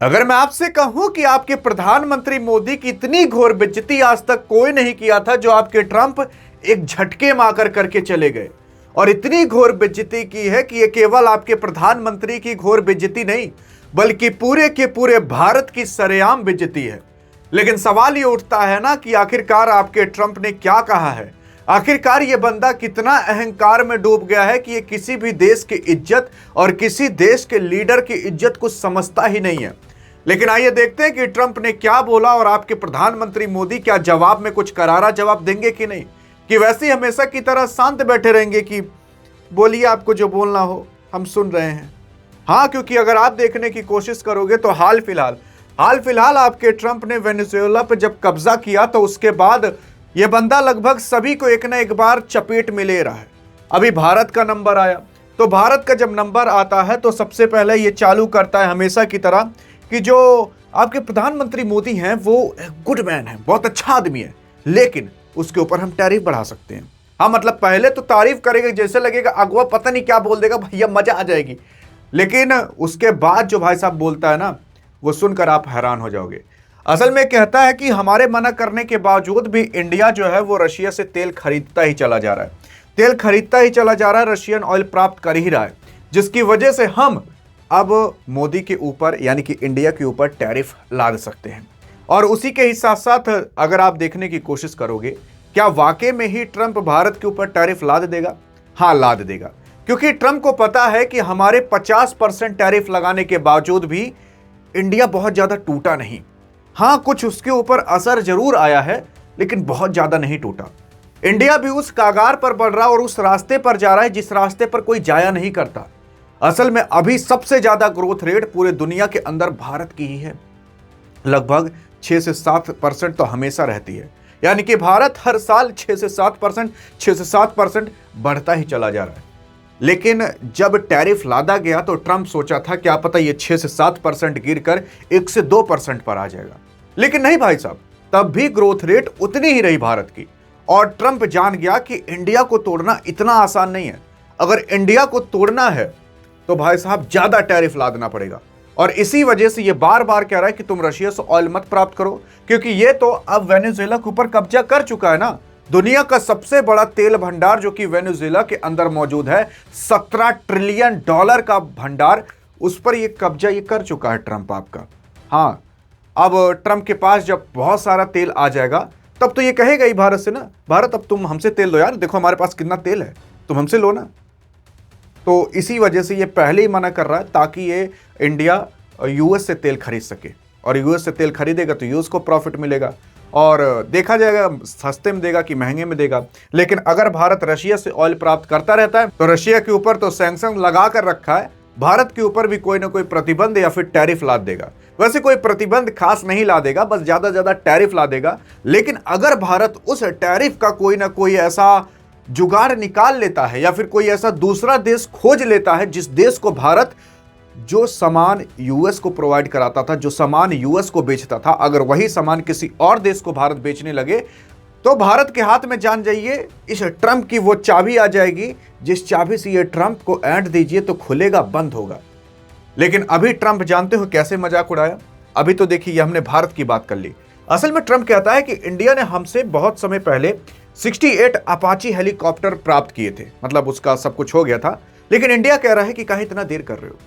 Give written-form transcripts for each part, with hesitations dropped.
अगर मैं आपसे कहूं कि आपके प्रधानमंत्री मोदी की इतनी घोर बेइज्जती आज तक कोई नहीं किया था जो आपके ट्रंप एक झटके में आकर करके चले गए, और इतनी घोर बेइज्जती की है कि यह केवल आपके प्रधानमंत्री की घोर बेइज्जती नहीं बल्कि पूरे के पूरे भारत की सरेआम बेइज्जती है। लेकिन सवाल ये उठता है ना कि आखिरकार आपके ट्रंप ने क्या कहा है। आखिरकार ये बंदा कितना अहंकार में डूब गया है कि ये किसी भी देश की इज्जत और किसी देश के लीडर की इज्जत को समझता ही नहीं है। लेकिन आइए देखते हैं कि ट्रंप ने क्या बोला और आपके प्रधानमंत्री मोदी क्या जवाब में कुछ करारा जवाब देंगे कि नहीं, कि वैसे ही हमेशा की तरह शांत बैठे रहेंगे कि बोलिए आपको जो बोलना हो हम सुन रहे हैं। हाँ, क्योंकि अगर आप देखने की कोशिश करोगे तो हाल फिलहाल आपके ट्रंप ने वेनेजुएला पर जब कब्जा किया तो उसके बाद यह बंदा लगभग सभी को एक ना एक बार चपेट में ले रहा है। अभी भारत का नंबर आया तो भारत का जब नंबर आता है तो सबसे पहले ये चालू करता है हमेशा की तरह कि जो आपके प्रधानमंत्री मोदी हैं वो गुड मैन है, बहुत अच्छा आदमी है, लेकिन उसके ऊपर हम टैरिफ बढ़ा सकते हैं। हाँ, मतलब पहले तो तारीफ करेगा, जैसे लगेगा अगवा पता नहीं क्या बोल देगा, भैया मजा आ जाएगी। लेकिन उसके बाद जो भाई साहब बोलता है ना, वो सुनकर आप हैरान हो जाओगे। असल में कहता है कि हमारे मना करने के बावजूद भी इंडिया जो है वो रशिया से तेल खरीदता ही चला जा रहा है, रशियन ऑयल प्राप्त कर ही रहा है, जिसकी वजह से हम अब मोदी के ऊपर यानी कि इंडिया के ऊपर टैरिफ लाद सकते हैं। और उसी के ही साथ साथ अगर आप देखने की कोशिश करोगे, क्या वाकई में ही ट्रंप भारत के ऊपर टैरिफ लाद देगा? हाँ, लाद देगा, क्योंकि ट्रंप को पता है कि हमारे 50% टैरिफ लगाने के बावजूद भी इंडिया बहुत ज्यादा टूटा नहीं। हाँ, कुछ उसके ऊपर असर जरूर आया है, लेकिन बहुत ज्यादा नहीं टूटा। इंडिया भी उस कागार पर बढ़ रहा और उस रास्ते पर जा रहा है जिस रास्ते पर कोई जाया नहीं करता। असल में अभी सबसे ज्यादा ग्रोथ रेट पूरे दुनिया के अंदर भारत की ही है, लगभग 6 से 7% तो हमेशा रहती है। यानी कि भारत हर साल 6 से 7% बढ़ता ही चला जा रहा है। लेकिन जब टैरिफ लादा गया तो ट्रंप सोचा था क्या पता ये 6 से 7% गिरकर 1 से 2% पर आ जाएगा, लेकिन नहीं भाई साहब, तब भी ग्रोथ रेट उतनी ही रही भारत की। और ट्रंप जान गया कि इंडिया को तोड़ना इतना आसान नहीं है। अगर इंडिया को तोड़ना है तो भाई साहब ज्यादा टैरिफ लादना पड़ेगा, और इसी वजह से ये बार बार कह रहा है कि तुम रशिया से ऑयल मत प्राप्त करो, क्योंकि ये तो अब वेनेजुएला के ऊपर कब्जा कर चुका है ना। दुनिया का सबसे बड़ा तेल भंडार जो कि वेनेजुएला के अंदर मौजूद है, $17 ट्रिलियन का भंडार, उस पर ये कब्जा ये कर चुका है ट्रंप आपका। हाँ, अब ट्रंप के पास जब बहुत सारा तेल आ जाएगा तब तो ये कहेगा ही भारत से ना, भारत अब तुम हमसे तेल लो यार, देखो हमारे पास कितना तेल है, तुम हमसे लो ना। तो इसी वजह से ये पहले ही मना कर रहा है ताकि ये इंडिया यूएस से तेल खरीद सके, और यूएस से तेल खरीदेगा तो यूएस को प्रॉफिट मिलेगा, और देखा जाएगा सस्ते में देगा कि महंगे में देगा। लेकिन अगर भारत रशिया से ऑयल प्राप्त करता रहता है तो रशिया के ऊपर तो सैंक्शन लगा कर रखा है, भारत के ऊपर भी कोई ना कोई प्रतिबंध या फिर टैरिफ लाद देगा। वैसे कोई प्रतिबंध खास नहीं ला देगा, बस ज्यादा टैरिफ ला देगा। लेकिन अगर भारत उस टैरिफ का कोई ना कोई ऐसा जुगाड़ निकाल लेता है या फिर कोई ऐसा दूसरा देश खोज लेता है जिस देश को भारत जो सामान यूएस को प्रोवाइड कराता था, जो सामान यूएस को बेचता था, अगर वही सामान किसी और देश को भारत बेचने लगे तो भारत के हाथ में जान जाइए इस ट्रंप की वो चाबी आ जाएगी जिस चाबी से ये ट्रंप को ऐंठ दीजिए तो खुलेगा, बंद होगा। लेकिन अभी ट्रंप जानते हो कैसे मजाक उड़ाया? अभी तो देखिए हमने भारत की बात कर ली। असल में ट्रंप कहता है कि इंडिया ने हमसे बहुत समय पहले 68 अपाची हेलीकॉप्टर प्राप्त किए थे, मतलब उसका सब कुछ हो गया था, लेकिन इंडिया कह रहा है कि कहीं इतना देर कर रहे हो।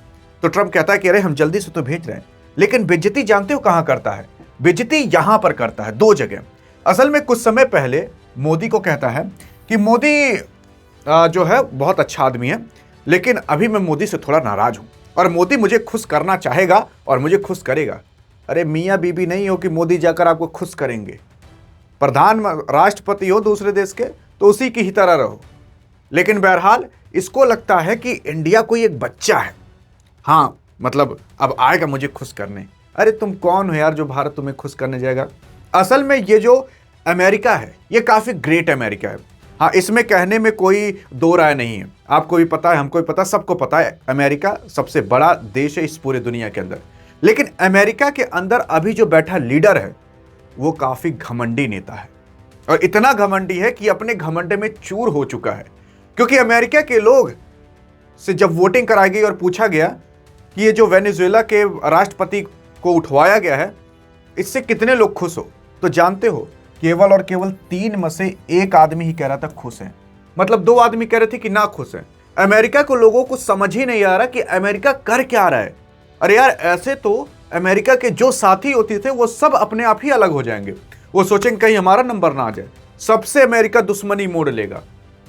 तो ट्रंप कहता है कि अरे हम जल्दी से तो भेज रहे हैं, लेकिन बेइज्जती जानते हो कहां करता है? बेइज्जती यहां पर करता है, 2 जगह। असल में कुछ समय पहले मोदी को कहता है कि मोदी जो है बहुत अच्छा आदमी है, लेकिन अभी मैं मोदी से थोड़ा नाराज हूं और मोदी मुझे खुश करना चाहेगा और मुझे खुश करेगा। अरे मियाँ बीबी नहीं हो कि मोदी जाकर आपको खुश करेंगे। राष्ट्रपति हो दूसरे देश के तो उसी की ही तरह रहो। लेकिन बहरहाल इसको लगता है कि इंडिया कोई एक बच्चा है, हाँ मतलब अब आएगा मुझे खुश करने। अरे तुम कौन हो यार जो भारत तुम्हें खुश करने जाएगा? असल में ये जो अमेरिका है ये काफी ग्रेट अमेरिका है। हाँ, इसमें कहने में कोई दो राय नहीं है। आपको भी पता है, हमको भी पता है, सबको पता है अमेरिका सबसे बड़ा देश है इस पूरे दुनिया के अंदर। लेकिन अमेरिका के अंदर अभी जो बैठा लीडर है वो काफी घमंडी नेता है, और इतना घमंडी है कि अपने घमंड में चूर हो चुका है। क्योंकि अमेरिका के लोग से जब वोटिंग कराई गई और पूछा गया कि ये जो वेनेजुएला के राष्ट्रपति को उठवाया गया है, इससे कितने लोग खुश हो? तो जानते हो, केवल और केवल 3 में से 1 आदमी ही कह रहा था खुश है। मतलब 2 आदमी कह रहे थे कि ना खुश है। अमेरिका को लोगों को समझ ही नहीं आ रहा कि अमेरिका कर क्या रहा है। अरे यार, ऐसे तो अमेरिका के जो साथी होते थे वो सब अपने आप ही अलग हो जाएंगे। वो सोचेंगे कहीं हमारा नंबर ना आ जाए, सबसे अमेरिका दुश्मनी मोड़ लेगा।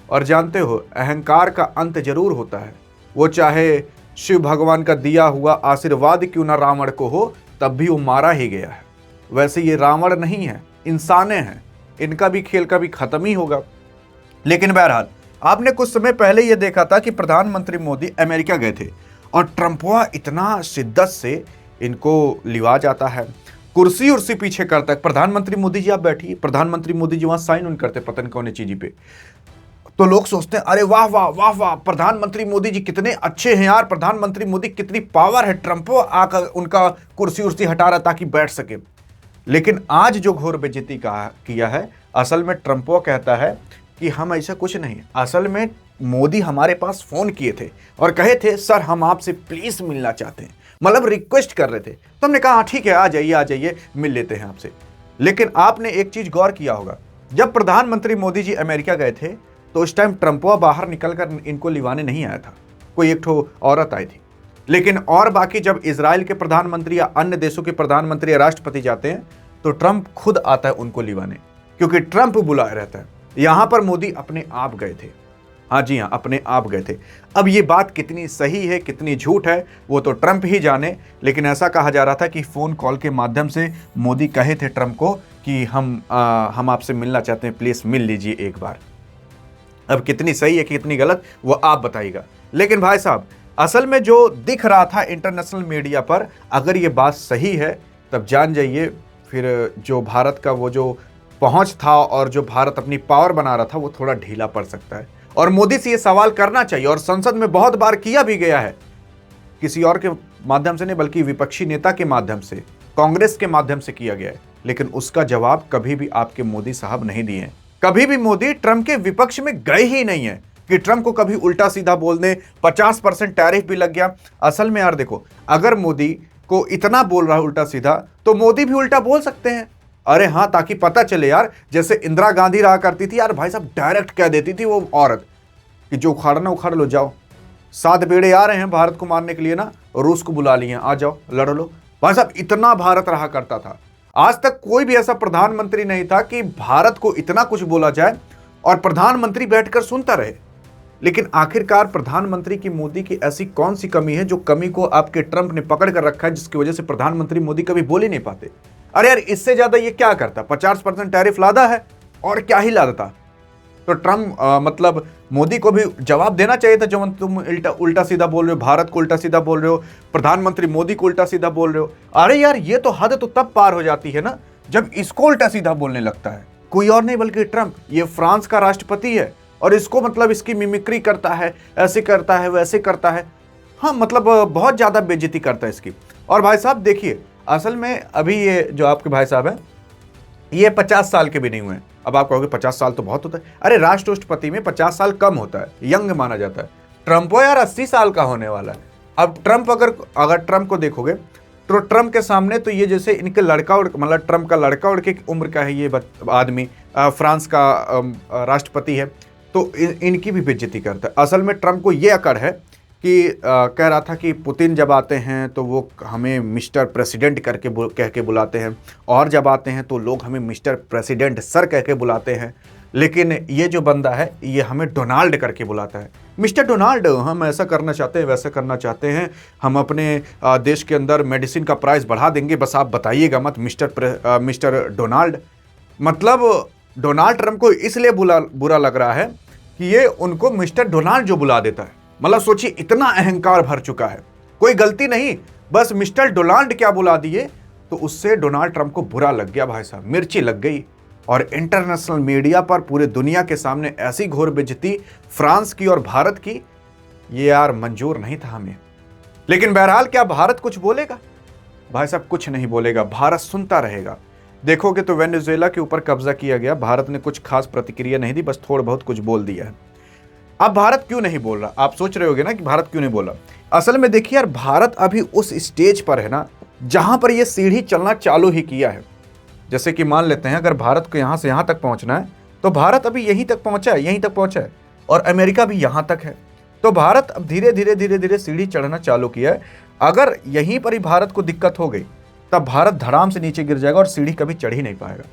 और जानते हो, अहंकार का अंत जरूर होता है। वो चाहे शिव भगवान का दिया हुआ आशीर्वाद क्यों ना रावण को हो, तब भी वो मारा ही गया है। वैसे ये रावण नहीं है, इंसाने हैं, इनका भी खेल कभी खत्म ही होगा। लेकिन बहरहाल, आपने कुछ समय पहले यह देखा था कि प्रधानमंत्री मोदी अमेरिका गए थे और ट्रंपवा इतना शिद्दत से इनको लिवा जाता है, कुर्सी उर्सी पीछे करता है। प्रधानमंत्री मोदी जी आप बैठिए, प्रधानमंत्री मोदी जी वहां साइन उन करते पता नहीं कौन चीज पे, तो लोग सोचते हैं अरे वाह वाह वाह वाह, प्रधानमंत्री मोदी जी कितने अच्छे हैं यार, प्रधानमंत्री मोदी कितनी पावर है, ट्रंप आकर उनका कुर्सी उर्सी हटा रहा ताकि बैठ सके। लेकिन आज जो घोर बेइज्जती किया है, असल में ट्रंपो कहता है कि हम ऐसा कुछ नहीं, असल में मोदी हमारे पास फोन किए थे और कहे थे सर हम आपसे प्लीज मिलना चाहते हैं, मतलब रिक्वेस्ट कर रहे थे। तो हमने कहा हाँ ठीक है, आ जाइए मिल लेते हैं आपसे। लेकिन आपने एक चीज गौर किया होगा, जब प्रधानमंत्री मोदी जी अमेरिका गए थे तो उस टाइम ट्रंपवा बाहर निकलकर इनको लिवाने नहीं आया था, कोई एक ठो औरत आई थी। लेकिन और बाकी जब इजराइल के प्रधानमंत्री या अन्य देशों के प्रधानमंत्री या राष्ट्रपति जाते हैं तो ट्रंप खुद आता है उनको लिवाने, क्योंकि ट्रंप बुलाया रहता है। यहां पर मोदी अपने आप गए थे, हाँ जी हाँ, अपने आप गए थे। अब ये बात कितनी सही है कितनी झूठ है वो तो ट्रंप ही जाने, लेकिन ऐसा कहा जा रहा था कि फोन कॉल के माध्यम से मोदी कहे थे ट्रंप को कि हम आपसे मिलना चाहते हैं, प्लीज मिल लीजिए एक बार। अब कितनी सही है कितनी गलत वो आप बताइएगा। लेकिन भाई साहब, असल में जो दिख रहा था इंटरनेशनल मीडिया पर, अगर ये बात सही है तब जान जाइए फिर जो भारत का वो जो पहुंच था और जो भारत अपनी पावर बना रहा था वो थोड़ा ढीला पड़ सकता है। और मोदी से ये सवाल करना चाहिए, और संसद में बहुत बार किया भी गया है, किसी और के माध्यम से नहीं बल्कि विपक्षी नेता के माध्यम से, कांग्रेस के माध्यम से किया गया है। लेकिन उसका जवाब कभी भी आपके मोदी साहब नहीं दिए। कभी भी मोदी ट्रंप के विपक्ष में गए ही नहीं है कि ट्रंप को कभी उल्टा सीधा बोल दें। 50% टैरिफ भी लग गया। असल में यार देखो, अगर मोदी को इतना बोल रहा है उल्टा सीधा तो मोदी भी उल्टा बोल सकते हैं। अरे हाँ, ताकि पता चले यार, जैसे इंदिरा गांधी रहा करती थी यार, भाई साहब डायरेक्ट कह देती थी वो औरत कि जो उखाड़ना उखाड़ लो, जाओ 7 बेड़े आ रहे हैं भारत को मारने के लिए ना, रूस को बुला लिए, आ जाओ लड़ लो। भाई साहब इतना भारत रहा करता था। आज तक कोई भी ऐसा प्रधानमंत्री नहीं था कि भारत को इतना कुछ बोला जाए और प्रधानमंत्री बैठकर सुनता रहे। लेकिन आखिरकार प्रधानमंत्री की मोदी की ऐसी कौन सी कमी है जो कमी को आपके ट्रंप ने पकड़ कर रखा है, जिसकी वजह से प्रधानमंत्री मोदी कभी बोल ही नहीं पाते। अरे यार, इससे ज्यादा ये क्या करता? 50% टैरिफ लादा है और क्या ही लादा था। तो ट्रंप मतलब मोदी को भी जवाब देना चाहिए था, जो तुम उल्टा सीधा बोल रहे हो, भारत को उल्टा सीधा बोल रहे हो, प्रधानमंत्री मोदी को उल्टा सीधा बोल रहे हो। अरे यार, ये तो हद तो तब पार हो जाती है ना जब इसको उल्टा सीधा बोलने लगता है। कोई और नहीं बल्कि ट्रंप, ये फ्रांस का राष्ट्रपति है और इसको मतलब इसकी मिमिक्री करता है, ऐसे करता है वैसे करता है। हाँ, मतलब बहुत ज्यादा बेइज्जती करता है इसकी। और भाई साहब देखिए, असल में अभी ये जो आपके भाई साहब हैं ये 50 साल के भी नहीं हुए हैं। अब आप कहोगे 50 साल तो बहुत होता है। अरे राष्ट्रपति में 50 साल कम होता है, यंग माना जाता है। ट्रंप यार 80 साल का होने वाला है। अब ट्रंप अगर ट्रंप को देखोगे तो ट्रंप के सामने तो ये जैसे इनके लड़का मतलब ट्रंप का लड़का उड़ के उम्र का है ये आदमी, फ्रांस का राष्ट्रपति है, तो इनकी भी बेइज्जती करता है। असल में ट्रंप को ये अकड़ है कि कह रहा था कि पुतिन जब आते हैं तो वो हमें मिस्टर प्रेसिडेंट कह के बुलाते हैं, और जब आते हैं तो लोग हमें मिस्टर प्रेसिडेंट सर कह के बुलाते हैं। लेकिन ये जो बंदा है ये हमें डोनाल्ड करके बुलाता है। मिस्टर डोनाल्ड, हम ऐसा करना चाहते हैं वैसा करना चाहते हैं, हम अपने देश के अंदर मेडिसिन का प्राइस बढ़ा देंगे, बस आप बताइएगा मत मिस्टर डोनाल्ड। मतलब डोनाल्ड ट्रंप को इसलिए बुरा लग रहा है कि ये उनको मिस्टर डोनाल्ड जो बुला देता है। मतलब सोचिए, इतना अहंकार भर चुका है। कोई गलती नहीं, बस मिस्टर डोनाल्ड क्या बुला दिए तो उससे डोनाल्ड ट्रंप को बुरा लग गया। भाई साहब मिर्ची लग गई। और इंटरनेशनल मीडिया पर पूरे दुनिया के सामने ऐसी घोर बेइज्जती फ्रांस की और भारत की, ये यार मंजूर नहीं था हमें। लेकिन बहरहाल क्या भारत कुछ बोलेगा? भाई साहब कुछ नहीं बोलेगा, भारत सुनता रहेगा। देखोगे तो वेनेजुएला के ऊपर कब्जा किया गया, भारत ने कुछ खास प्रतिक्रिया नहीं दी, बस थोड़ा बहुत कुछ बोल दिया है। अब भारत क्यों नहीं बोल रहा? आप सोच रहे होगे ना कि भारत क्यों नहीं बोल रहा। असल में देखिए यार, भारत अभी उस स्टेज पर है ना जहां पर यह सीढ़ी चलना चालू ही किया है। जैसे कि मान लेते हैं अगर भारत को यहां से यहां तक पहुंचना है तो भारत अभी यहीं तक पहुंचा है, यहीं तक पहुंचा है, और अमेरिका भी यहां तक है। तो भारत अब धीरे धीरे धीरे धीरे सीढ़ी चढ़ना चालू किया है। अगर यहीं पर ही भारत को दिक्कत हो गई तब भारत धड़ाम से नीचे गिर जाएगा और सीढ़ी कभी चढ़ ही नहीं पाएगा।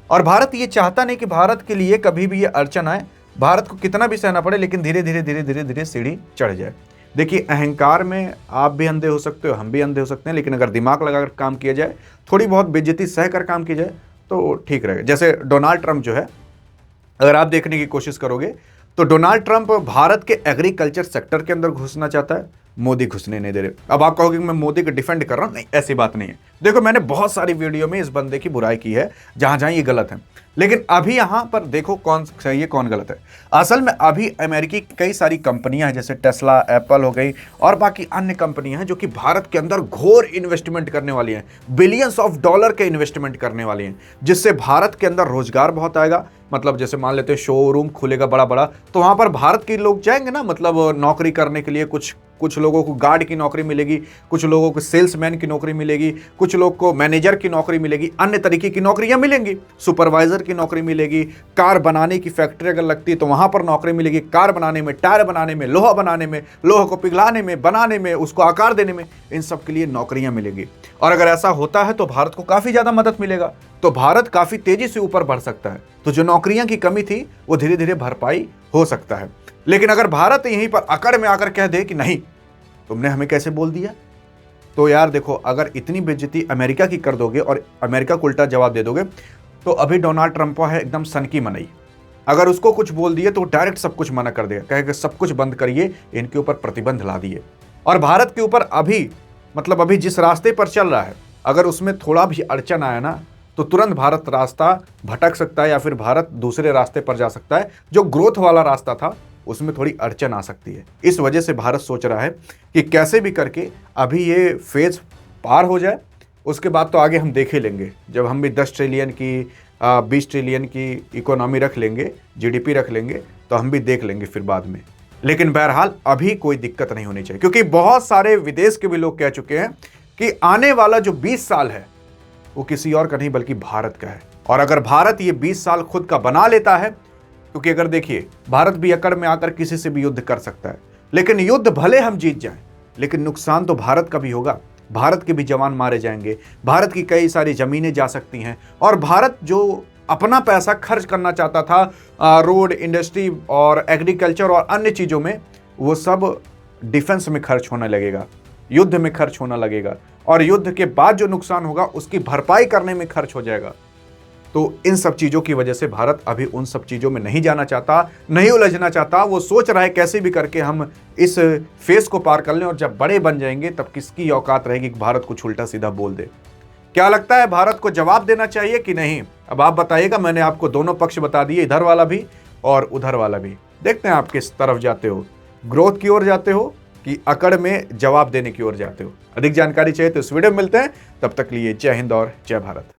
और भारत ये चाहता नहीं कि भारत के लिए कभी भी ये अड़चन आए, भारत को कितना भी सहना पड़े, लेकिन धीरे धीरे धीरे धीरे धीरे सीढ़ी चढ़ जाए। देखिए, अहंकार में आप भी अंधे हो सकते हो, हम भी अंधे हो सकते हैं, लेकिन अगर दिमाग लगाकर काम किया जाए, थोड़ी बहुत बेइज्जती सह कर काम किया जाए तो ठीक रहेगा। जैसे डोनाल्ड ट्रंप जो है, अगर आप देखने की कोशिश करोगे तो डोनाल्ड ट्रंप भारत के एग्रीकल्चर सेक्टर के अंदर घुसना चाहता है, मोदी घुसने नहीं दे रहे। अब आप कहोगे कि मैं मोदी को डिफेंड कर रहा हूं, नहीं, ऐसी बात नहीं है। देखो, मैंने बहुत सारी वीडियो में इस बंदे की बुराई की है जहां जहां ये गलत है, लेकिन अभी यहां पर देखो कौन सही है कौन गलत है। असल में अभी अमेरिकी की कई सारी कंपनियां हैं, जैसे टेस्ला, एप्पल हो गई और बाकी अन्य कंपनियां हैं जो कि भारत के अंदर घोर इन्वेस्टमेंट करने वाली हैं, बिलियंस ऑफ डॉलर के इन्वेस्टमेंट करने वाली हैं, जिससे भारत के अंदर रोजगार बहुत आएगा। मतलब जैसे मान लेते हैं शोरूम खुलेगा बड़ा बड़ा, तो वहां पर भारत के लोग जाएंगे ना, मतलब नौकरी करने के लिए। कुछ लोगों को गार्ड की नौकरी मिलेगी, कुछ लोगों को सेल्समैन की नौकरी मिलेगी, कुछ लोग को मैनेजर की नौकरी मिलेगी, अन्य तरीके की नौकरियां मिलेंगी, सुपरवाइजर की नौकरी मिलेगी। कार बनाने की फैक्ट्री अगर लगती है तो वहां पर नौकरी मिलेगी, कार बनाने में, टायर बनाने में, लोहा बनाने में, लोहा को पिघलाने में, बनाने में, उसको आकार देने में, इन सब के लिए नौकरियां मिलेगी। और अगर ऐसा होता है तो भारत को काफी ज्यादा मदद मिलेगा, तो भारत काफी तेजी से ऊपर बढ़ सकता है। तो जो नौकरियां की कमी थी वो धीरे धीरे भरपाई हो सकता है। लेकिन अगर भारत यहीं पर अकड़ में आकर कह दे कि नहीं, तुमने हमें कैसे बोल दिया, तो यार देखो, अगर इतनी बेइज्जती अमेरिका की कर दोगे और अमेरिका को उल्टा जवाब दे दोगे, तो अभी डोनाल्ड ट्रंप है एकदम सन की मनई। अगर उसको कुछ बोल दिए तो डायरेक्ट सब कुछ मना कर देगा, कहेगा सब कुछ बंद करिए, इनके ऊपर प्रतिबंध ला दिए। और भारत के ऊपर अभी जिस रास्ते पर चल रहा है, अगर उसमें थोड़ा भी अड़चन आया ना तो तुरंत भारत रास्ता भटक सकता है, या फिर भारत दूसरे रास्ते पर जा सकता है। जो ग्रोथ वाला रास्ता था उसमें थोड़ी अड़चन आ सकती है। इस वजह से भारत सोच रहा है कि कैसे भी करके अभी ये फेज पार हो जाए, उसके बाद तो आगे हम देख ही लेंगे। जब हम भी 10 ट्रिलियन की 20 ट्रिलियन की इकोनॉमी रख लेंगे, जीडीपी रख लेंगे, तो हम भी देख लेंगे फिर बाद में। लेकिन बहरहाल अभी कोई दिक्कत नहीं होनी चाहिए, क्योंकि बहुत सारे विदेश के भी लोग कह चुके हैं कि आने वाला जो 20 साल है वो किसी और का नहीं बल्कि भारत का है। और अगर भारत ये 20 साल खुद का बना लेता है, क्योंकि अगर देखिए, भारत भी अकड़ में आकर किसी से भी युद्ध कर सकता है, लेकिन युद्ध भले हम जीत जाएं, लेकिन नुकसान तो भारत का भी होगा। भारत के भी जवान मारे जाएंगे, भारत की कई सारी जमीनें जा सकती हैं, और भारत जो अपना पैसा खर्च करना चाहता था रोड, इंडस्ट्री और एग्रीकल्चर और अन्य चीज़ों में, वो सब डिफेंस में खर्च होने लगेगा, युद्ध में खर्च होना लगेगा, और युद्ध के बाद जो नुकसान होगा उसकी भरपाई करने में खर्च हो जाएगा। तो इन सब चीज़ों की वजह से भारत अभी उन सब चीज़ों में नहीं जाना चाहता, नहीं उलझना चाहता। वो सोच रहा है कैसे भी करके हम इस फेस को पार कर लें, और जब बड़े बन जाएंगे तब किसकी औकात रहेगी कि भारत कुछ उल्टा सीधा बोल दे। क्या लगता है, भारत को जवाब देना चाहिए कि नहीं? अब आप बताइएगा। मैंने आपको दोनों पक्ष बता दिए, इधर वाला भी और उधर वाला भी। देखते हैं आप किस तरफ जाते हो, ग्रोथ की ओर जाते हो कि अकड़ में जवाब देने की ओर जाते हो। अधिक जानकारी चाहिए तो इस वीडियो में मिलते हैं, तब तक लिए जय हिंद और जय भारत।